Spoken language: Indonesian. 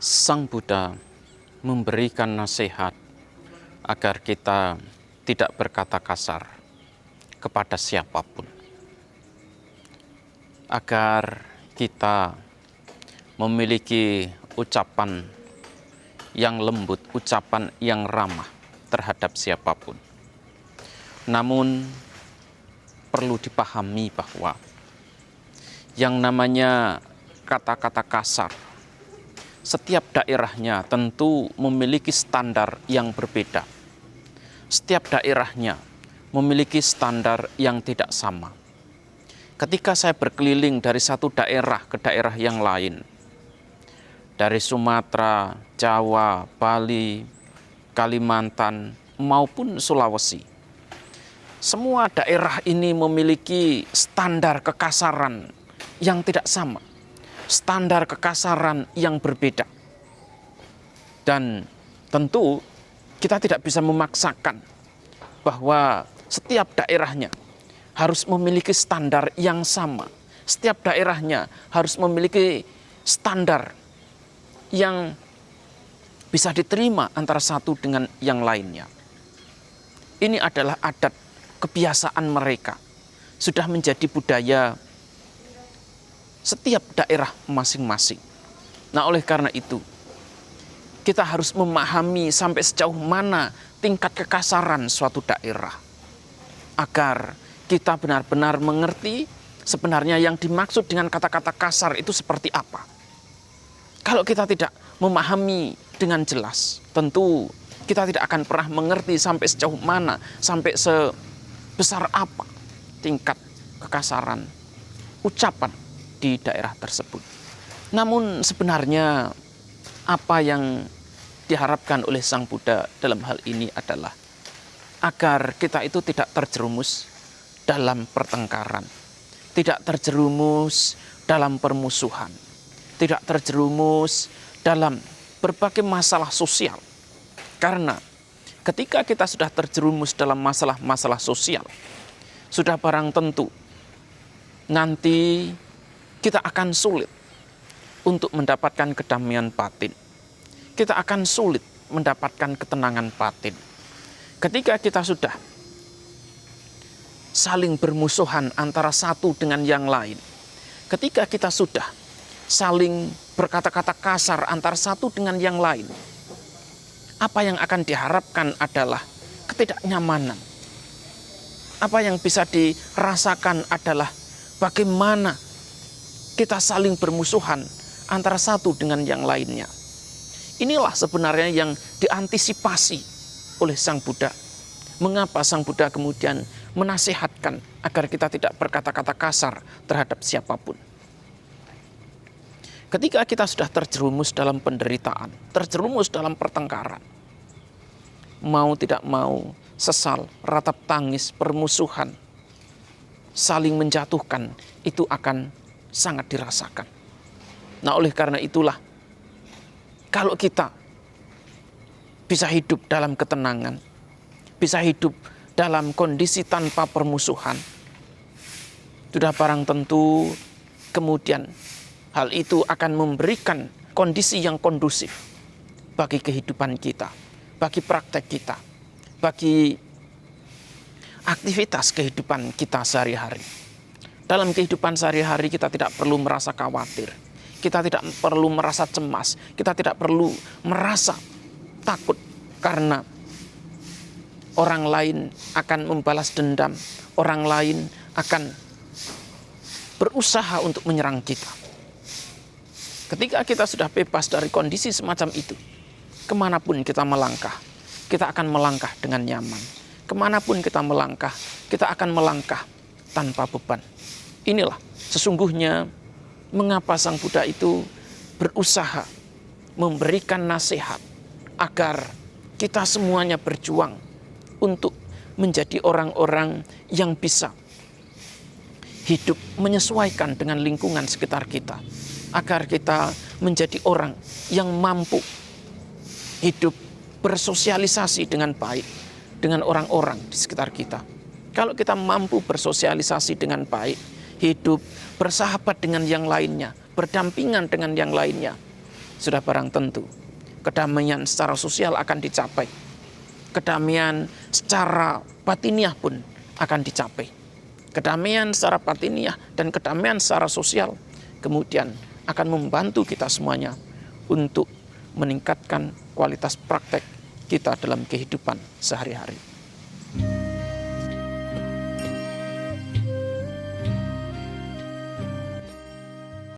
Sang Buddha memberikan nasihat agar kita tidak berkata kasar kepada siapapun. Agar kita memiliki ucapan yang lembut, ucapan yang ramah terhadap siapapun. Namun perlu dipahami bahwa yang namanya kata-kata kasar, setiap daerahnya tentu memiliki standar yang berbeda. Setiap daerahnya memiliki standar yang tidak sama. Ketika saya berkeliling dari satu daerah ke daerah yang lain, dari Sumatera, Jawa, Bali, Kalimantan, maupun Sulawesi, semua daerah ini memiliki standar kekasaran yang tidak sama, standar kekasaran yang berbeda. Dan tentu kita tidak bisa memaksakan bahwa setiap daerahnya harus memiliki standar yang sama. Setiap daerahnya harus memiliki standar yang bisa diterima antara satu dengan yang lainnya. Ini adalah adat kebiasaan mereka. Sudah menjadi budaya setiap daerah masing-masing. Nah, oleh karena itu, kita harus memahami sampai sejauh mana tingkat kekasaran suatu daerah, agar kita benar-benar mengerti sebenarnya yang dimaksud dengan kata-kata kasar itu seperti apa. Kalau kita tidak memahami dengan jelas, tentu kita tidak akan pernah mengerti sampai sejauh mana, sampai sebesar apa tingkat kekasaran ucapan di daerah tersebut. Namun sebenarnya apa yang diharapkan oleh Sang Buddha dalam hal ini adalah agar kita itu tidak terjerumus dalam pertengkaran, tidak terjerumus dalam permusuhan, tidak terjerumus dalam berbagai masalah sosial. Karena ketika kita sudah terjerumus dalam masalah-masalah sosial, sudah barang tentu nanti kita akan sulit untuk mendapatkan kedamaian batin. Kita akan sulit mendapatkan ketenangan batin. Ketika kita sudah saling bermusuhan antara satu dengan yang lain, ketika kita sudah saling berkata-kata kasar antara satu dengan yang lain, apa yang akan diharapkan adalah ketidaknyamanan. Apa yang bisa dirasakan adalah bagaimana kita saling bermusuhan antara satu dengan yang lainnya. Inilah sebenarnya yang diantisipasi oleh Sang Buddha. Mengapa Sang Buddha kemudian menasihatkan agar kita tidak berkata-kata kasar terhadap siapapun. Ketika kita sudah terjerumus dalam penderitaan, terjerumus dalam pertengkaran, mau tidak mau, sesal, ratap tangis, permusuhan, saling menjatuhkan, itu akan sangat dirasakan. Nah, oleh karena itulah, kalau kita bisa hidup dalam ketenangan, bisa hidup dalam kondisi tanpa permusuhan, sudah barang tentu kemudian hal itu akan memberikan kondisi yang kondusif bagi kehidupan kita, bagi praktek kita, bagi aktivitas kehidupan kita sehari-hari. Dalam kehidupan sehari-hari kita tidak perlu merasa khawatir, kita tidak perlu merasa cemas, kita tidak perlu merasa takut karena orang lain akan membalas dendam, orang lain akan berusaha untuk menyerang kita. Ketika kita sudah bebas dari kondisi semacam itu, kemanapun kita melangkah, kita akan melangkah dengan nyaman. Kemanapun kita melangkah, kita akan melangkah tanpa beban. Inilah sesungguhnya mengapa Sang Buddha itu berusaha memberikan nasihat agar kita semuanya berjuang untuk menjadi orang-orang yang bisa hidup menyesuaikan dengan lingkungan sekitar kita, agar kita menjadi orang yang mampu hidup bersosialisasi dengan baik dengan orang-orang di sekitar kita. Kalau kita mampu bersosialisasi dengan baik, hidup bersahabat dengan yang lainnya, berdampingan dengan yang lainnya, sudah barang tentu kedamaian secara sosial akan dicapai. Kedamaian secara batiniah pun akan dicapai. Kedamaian secara batiniah dan kedamaian secara sosial kemudian akan membantu kita semuanya untuk meningkatkan kualitas praktek kita dalam kehidupan sehari-hari.